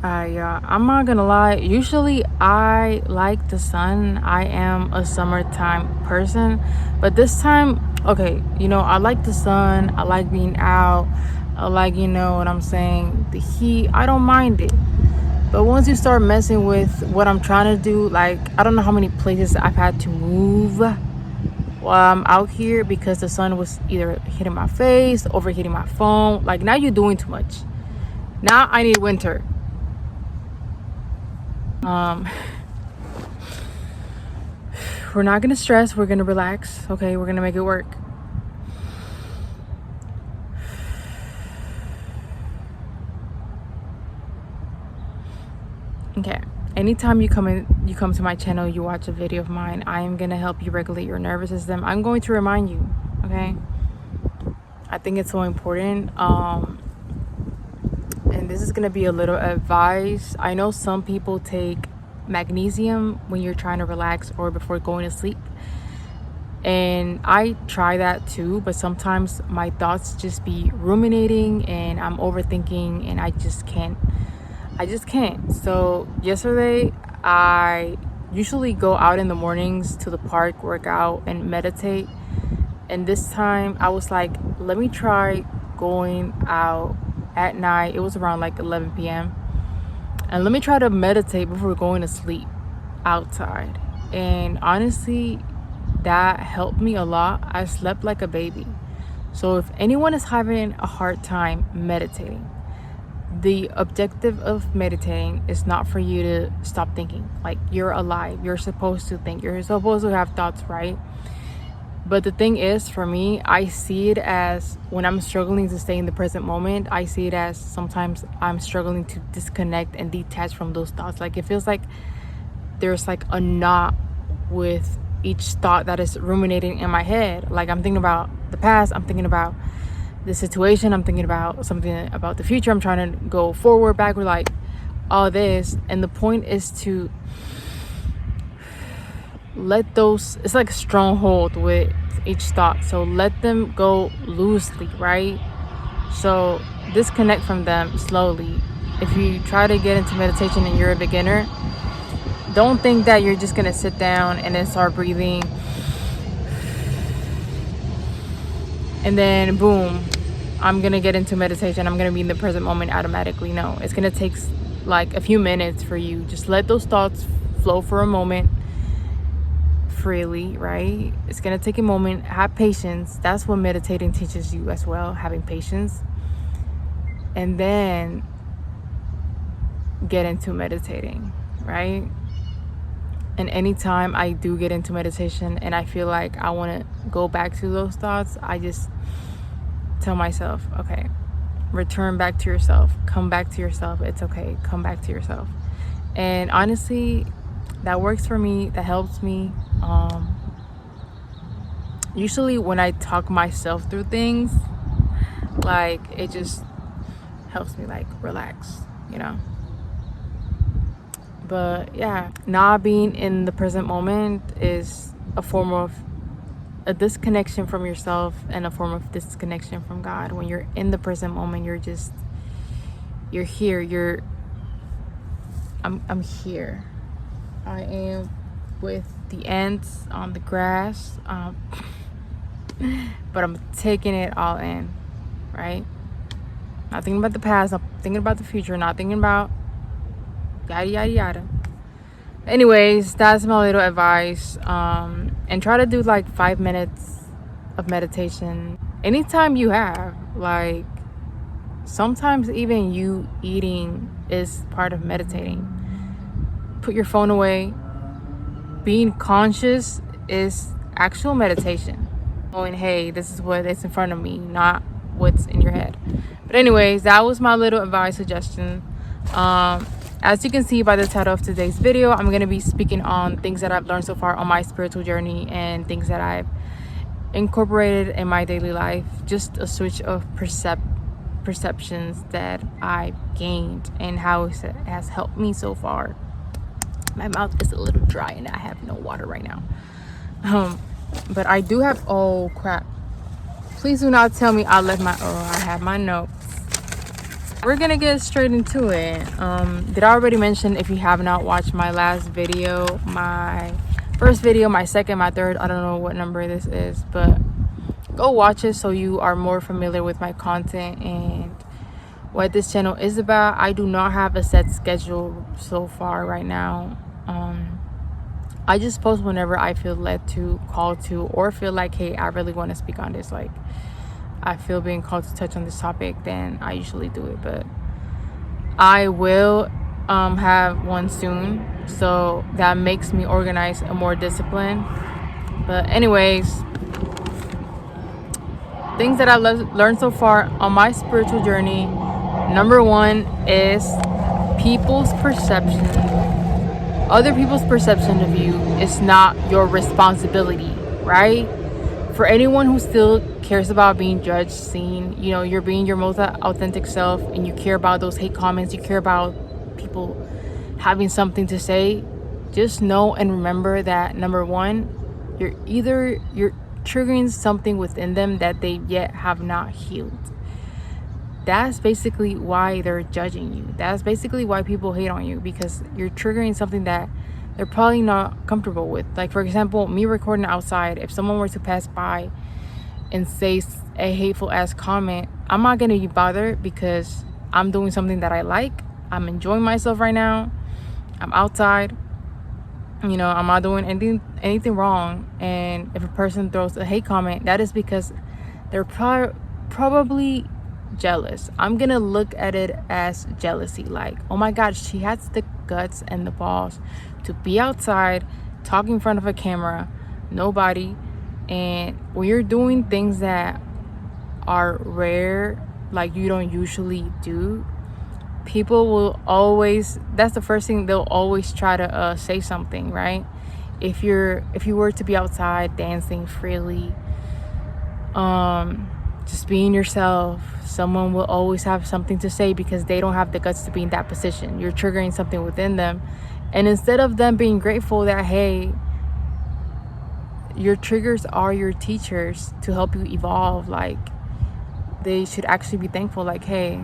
I'm not gonna lie. Usually, I like the sun. I am a summertime person, but this time, okay, I like the sun. I like being out. I like, what I'm saying, the heat. I don't mind it. But once you start messing with what I'm trying to do, like, I don't know how many places I've had to move while I'm out here because the sun was either hitting my face, overheating my phone. Like, now you're doing too much. Now I need winter. Um, we're not gonna stress. We're gonna relax. Okay, we're gonna make it work. Okay. Anytime you come to my channel, you watch a video of mine, I am gonna help you regulate your nervous system. I'm going to remind you. Okay. I think it's so important. And this is gonna be a little advice. I know some people take magnesium when you're trying to relax or before going to sleep, and I try that too, but sometimes my thoughts just be ruminating and I'm overthinking and I just can't. So yesterday, I usually go out in the mornings to the park, work out and meditate, and this time I was like, let me try going out at night. It was around like 11 p.m. and let me try to meditate before going to sleep outside. And honestly, that helped me a lot. I slept like a baby. So if anyone is having a hard time meditating, the objective of meditating is not for you to stop thinking. Like, you're alive, you're supposed to think, you're supposed to have thoughts, right? But the thing is, for me, I see it as, when I'm struggling to stay in the present moment, I see it as sometimes I'm struggling to disconnect and detach from those thoughts. Like, it feels like there's like a knot with each thought that is ruminating in my head. Like, I'm thinking about the past, I'm thinking about the situation, I'm thinking about something about the future, I'm trying to go forward, backward, like all this. And the point is to let those, it's like a stronghold with each thought, so let them go loosely, right? So disconnect from them slowly. If you try to get into meditation and you're a beginner, don't think that you're just gonna sit down and then start breathing and then boom, I'm gonna get into meditation, I'm gonna be in the present moment automatically. No, it's gonna take like a few minutes for you. Just let those thoughts flow for a moment freely, right? It's gonna take a moment. Have patience. That's what meditating teaches you as well, having patience. And then get into meditating, right? And anytime I do get into meditation and I feel like I want to go back to those thoughts, I just tell myself, okay, return back to yourself, come back to yourself, it's okay, come back to yourself. And honestly, that works for me, that helps me. Usually when I talk myself through things, like, it just helps me like relax, but yeah, not being in the present moment is a form of a disconnection from yourself and a form of disconnection from God. When you're in the present moment, you're here, I'm here. I am with the ants on the grass, but I'm taking it all in, right? Not thinking about the past, not thinking about the future, not thinking about yada yada yada. Anyways, that's my little advice. And try to do like 5 minutes of meditation anytime you have. Like, sometimes even you eating is part of meditating. Put your phone away. Being conscious is actual meditation. Going, hey, this is what is in front of me, not what's in your head. But anyways, that was my little advice suggestion. As you can see by the title of today's video, I'm going to be speaking on things that I've learned so far on my spiritual journey and things that I've incorporated in my daily life. Just a switch of perceptions that I've gained and how it has helped me so far. My mouth is a little dry and I have no water right now. But I do have, oh crap. Please do not tell me I have my notes. We're gonna get straight into it. Did I already mention, if you have not watched my last video, my first video, my second, my third, I don't know what number this is, but go watch it so you are more familiar with my content and what this channel is about. I do not have a set schedule so far right now. I just post whenever I feel led to, called to, or feel like, hey, I really want to speak on this. Like, I feel being called to touch on this topic, then I usually do it. But I will have one soon, so that makes me organize and more disciplined. But anyways, things that I've learned so far on my spiritual journey. Number one is people's perception. Other people's perception of you is not your responsibility, right? For anyone who still cares about being judged, seen, you know, you're being your most authentic self, and you care about those hate comments, you care about people having something to say, just know and remember that, number one, you're triggering something within them that they yet have not healed. That's basically why they're judging you. That's basically why people hate on you, because you're triggering something that they're probably not comfortable with. Like, for example, me recording outside, if someone were to pass by and say a hateful ass comment, I'm not gonna be bothered because I'm doing something that I like. I'm enjoying myself right now. I'm outside. You know, I'm not doing anything wrong. And if a person throws a hate comment, that is because they're probably jealous. I'm gonna look at it as jealousy. Like, oh my god, she has the guts and the balls to be outside talking in front of a camera, nobody, and when you're doing things that are rare, like you don't usually do, people will always, that's the first thing, they'll always try to say something, right? If you were to be outside dancing freely, just being yourself, someone will always have something to say because they don't have the guts to be in that position. You're triggering something within them, and instead of them being grateful that, hey, your triggers are your teachers to help you evolve, like, they should actually be thankful, like, hey,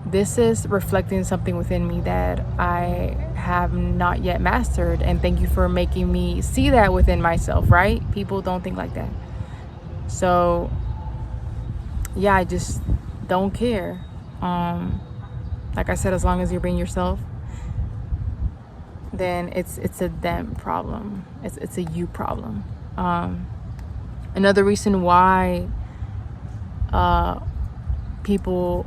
this is reflecting something within me that I have not yet mastered, and thank you for making me see that within myself, right? People don't think like that. So yeah, I just don't care. Like I said, as long as you're being yourself, then it's a them problem. It's a you problem. Another reason why people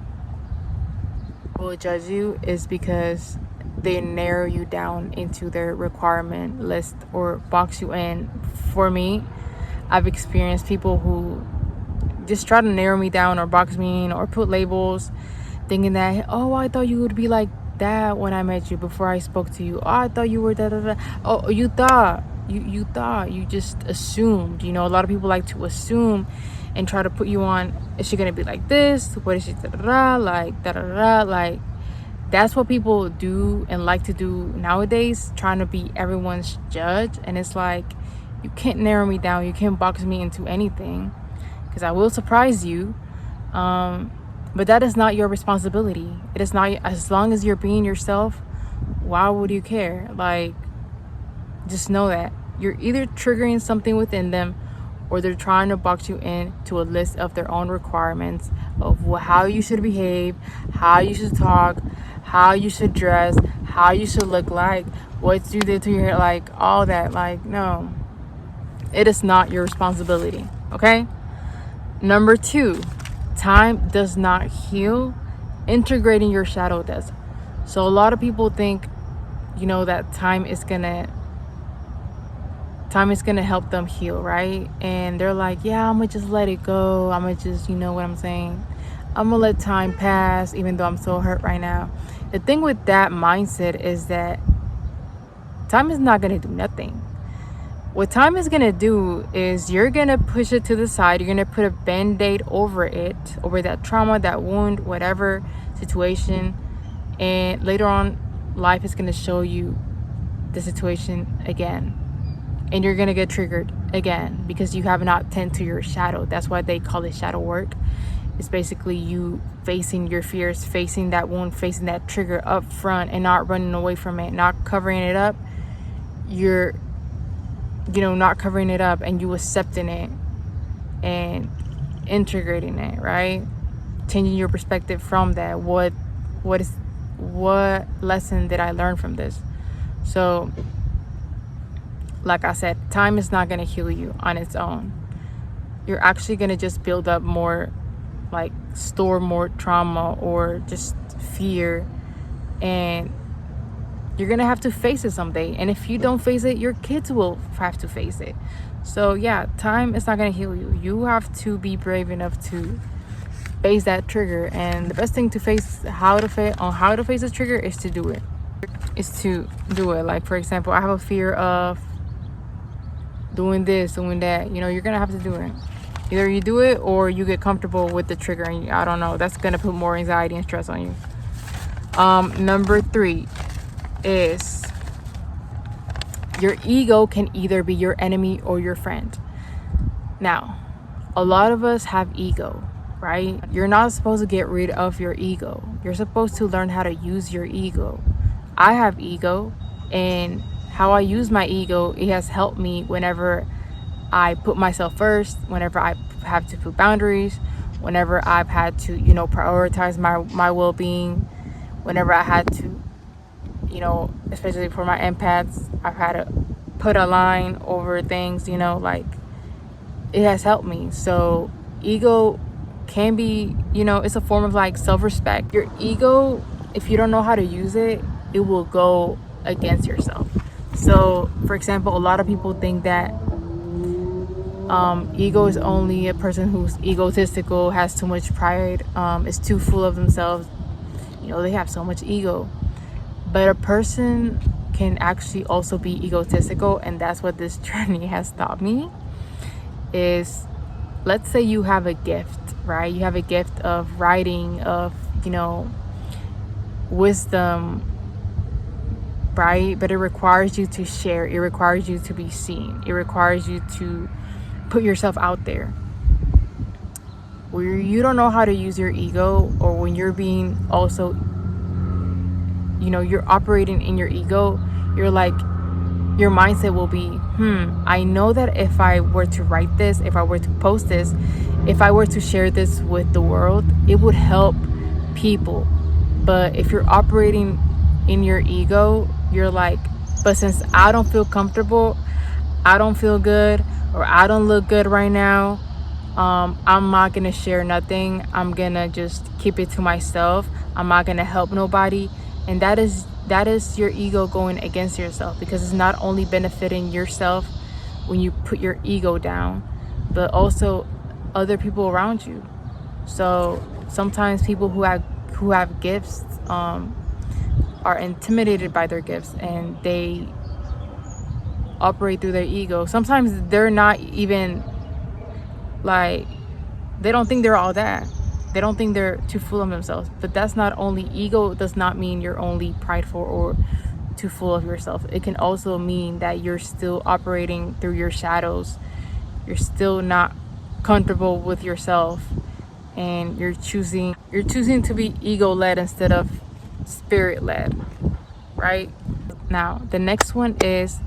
will judge you is because they narrow you down into their requirement list or box you in. For me, I've experienced people who just try to narrow me down or box me in or put labels, thinking that, oh, I thought you would be like that when I met you, before I spoke to you. Oh, I thought you were da da da. Oh, you thought, you just assumed. You know, a lot of people like to assume and try to put you on, is she gonna be like this? What is she da da da? Like da da da. Like, that's what people do and like to do nowadays, trying to be everyone's judge. And it's like, you can't narrow me down, you can't box me into anything, because I will surprise you. But that is not your responsibility. It is not. As long as you're being yourself, why would you care? Like, just know that you're either triggering something within them, or they're trying to box you in to a list of their own requirements of how you should behave, how you should talk, how you should dress, how you should look like, what you did to your hair, like all that. Like, no, it is not your responsibility. Okay. Number two, time does not heal. Integrating your shadow does. So a lot of people think, you know, that time is gonna help them heal, right? And they're like, yeah, I'm gonna just let it go. I'm gonna just, you know what I'm saying? I'm gonna let time pass, even though I'm so hurt right now. The thing with that mindset is that time is not gonna do nothing. What time is gonna do is you're gonna push it to the side. You're gonna put a band-aid over it, over that trauma, that wound, whatever situation. And later on, life is gonna show you the situation again. And you're gonna get triggered again because you have not tended to your shadow. That's why they call it shadow work. It's basically you facing your fears, facing that wound, facing that trigger up front, and not running away from it, not covering it up. You're, not covering it up, and you accepting it and integrating it, right? Changing your perspective from that. What lesson did I learn from this? So, like I said, time is not going to heal you on its own. You're actually going to just build up more, like store more trauma or just fear, and you're going to have to face it someday. And if you don't face it, your kids will have to face it. So yeah, time is not going to heal you. You have to be brave enough to face that trigger, and the best thing to face how to face a trigger is to do it. Like, for example, I have a fear of doing this, doing that. You're gonna have to do it. Either you do it or you get comfortable with the trigger, and I don't know, that's gonna put more anxiety and stress on you. Number 3 is your ego can either be your enemy or your friend. Now, a lot of us have ego, right? You're not supposed to get rid of your ego. You're supposed to learn how to use your ego. I have ego, and how I use my ego, it has helped me whenever I put myself first, whenever I have to put boundaries, whenever I've had to, prioritize my well-being, whenever I had to, especially for my empaths, I've had to put a line over things, like, it has helped me. So ego can be, it's a form of like self-respect. Your ego, if you don't know how to use it, it will go against yourself. So, for example, a lot of people think that ego is only a person who's egotistical, has too much pride, is too full of themselves. They have so much ego. But a person can actually also be egotistical, and that's what this journey has taught me. Is, let's say you have a gift, right? You have a gift of writing, of, wisdom, right? But it requires you to share. It requires you to be seen. It requires you to put yourself out there. Where you don't know how to use your ego, or when you're being also, you're operating in your ego, you're like, your mindset will be, I know that if I were to write this, if I were to post this, if I were to share this with the world, it would help people. But if you're operating in your ego, you're like, but since I don't feel comfortable, I don't feel good, or I don't look good right now, I'm not gonna share nothing. I'm gonna just keep it to myself. I'm not gonna help nobody. And that is your ego going against yourself, because it's not only benefiting yourself when you put your ego down, but also other people around you. So sometimes people who have gifts are intimidated by their gifts, and they operate through their ego. Sometimes they're not even like, they don't think they're all that. They don't think they're too full of themselves. But that's not only, ego does not mean you're only prideful or too full of yourself. It can also mean that you're still operating through your shadows. You're still not comfortable with yourself, and you're choosing to be ego-led instead of spirit-led, right? Now, the next one is,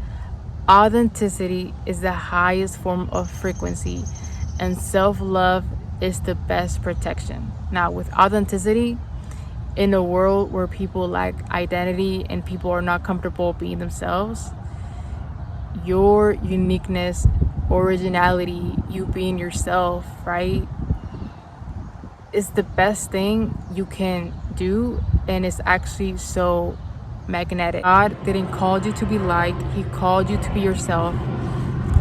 authenticity is the highest form of frequency, and self-love is the best protection. Now, with authenticity, in a world where people lack identity and people are not comfortable being themselves, your uniqueness, originality, you being yourself, right, is the best thing you can do. And it's actually so magnetic. God didn't call you to be liked. He called you to be yourself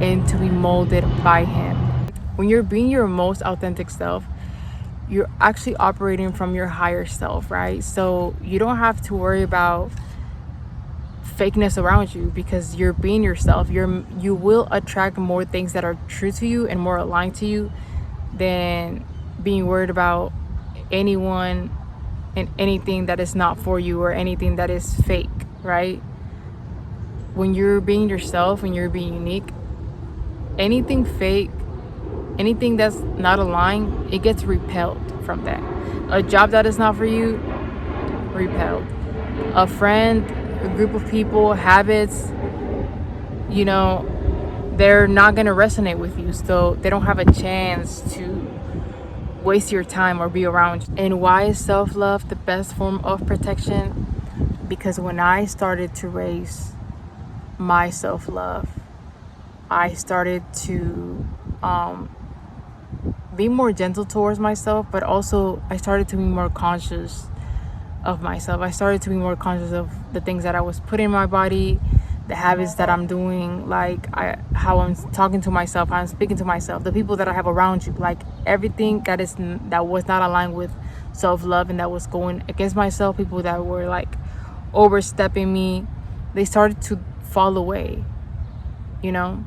and to be molded by him. When you're being your most authentic self, you're actually operating from your higher self, right? So you don't have to worry about fakeness around you, because you're being yourself. You will attract more things that are true to you and more aligned to you than being worried about anyone and anything that is not for you, or anything that is fake, right? When you're being yourself and you're being unique, anything fake anything that's not aligned, it gets repelled from that. A job that is not for you, repelled. A friend, a group of people, habits, you know, they're not going to resonate with you, so they don't have a chance to waste your time or be around you. And why is self-love the best form of protection? Because when I started to raise my self-love, I started to be more gentle towards myself, but also I started to be more conscious of myself. I started to be more conscious of the things that I was putting in my body, the habits that I'm doing, like how I'm talking to myself, how I'm speaking to myself, the people that I have around you, like everything that was not aligned with self-love and that was going against myself, people that were like overstepping me, they started to fall away, you know?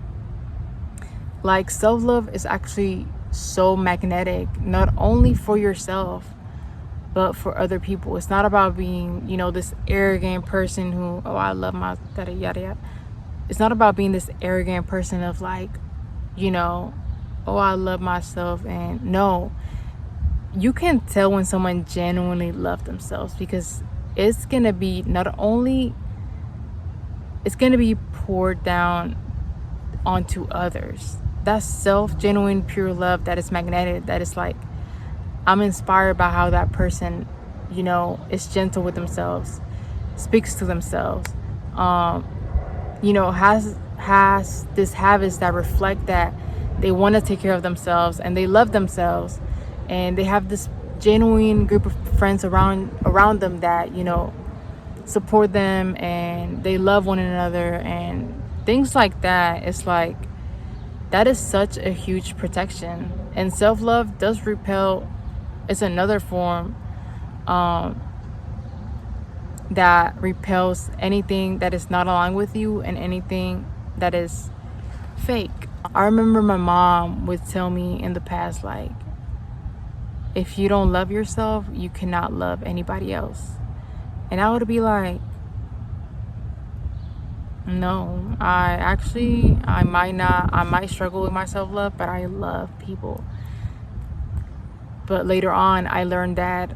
Like self-love is actually so magnetic, not only for yourself, but for other people. It's not about being, this arrogant person who, oh, I love my yada yada yada. It's not about being this arrogant person of like, oh, I love myself. And no, you can tell when someone genuinely loves themselves, because it's gonna be it's gonna be poured down onto others. That's genuine, pure love that is magnetic, that is like, I'm inspired by how that person, is gentle with themselves, speaks to themselves, has this habits that reflect that they want to take care of themselves and they love themselves, and they have this genuine group of friends around them that, support them and they love one another and things like that. It's like, that is such a huge protection. And self-love does repel. It's another form that repels anything that is not aligned with you and anything that is fake. I remember my mom would tell me in the past, like, if you don't love yourself, you cannot love anybody else. And I would be like, no, I might struggle with my self-love, but I love people. But later on, I learned that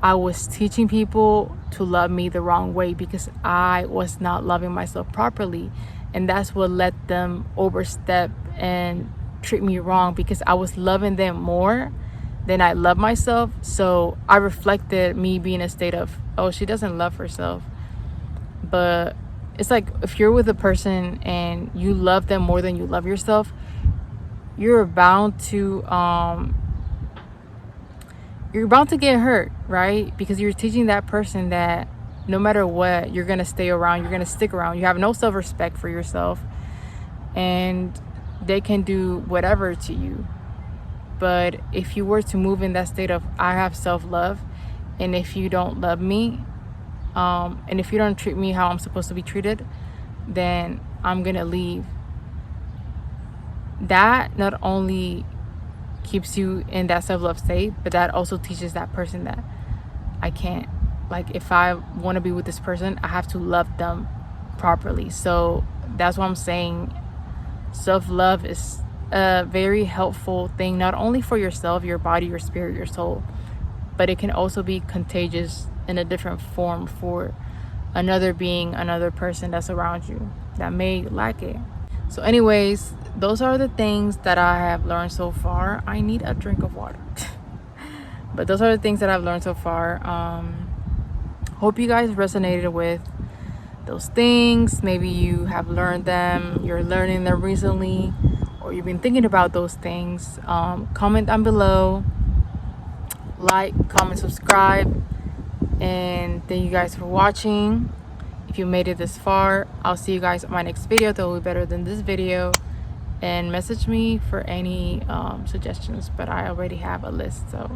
I was teaching people to love me the wrong way because I was not loving myself properly. And that's what let them overstep and treat me wrong, because I was loving them more than I love myself. So I reflected me being in a state of, oh, she doesn't love herself. But it's like, if you're with a person and you love them more than you love yourself, you're bound to get hurt, right? Because you're teaching that person that no matter what, you're gonna stay around, you're gonna stick around. You have no self-respect for yourself, and they can do whatever to you. But if you were to move in that state of, I have self-love, and if you don't love me, and if you don't treat me how I'm supposed to be treated, then I'm gonna leave. That not only keeps you in that self-love state, but that also teaches that person that I can't, like, if I want to be with this person, I have to love them properly. So that's what I'm saying. Self-love is a very helpful thing, not only for yourself, your body, your spirit, your soul, but it can also be contagious in a different form for another being, another person that's around you that may lack it. So anyways, those are the things that I have learned so far. I need a drink of water. But those are the things that I've learned so far. Hope you guys resonated with those things. Maybe you have learned them, you're learning them recently, or you've been thinking about those things. Comment down below, like, comment, subscribe, and thank you guys for watching. If you made it this far, I'll see you guys on my next video that will be better than this video. And message me for any suggestions, but I already have a list, so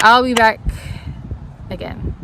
I'll be back again.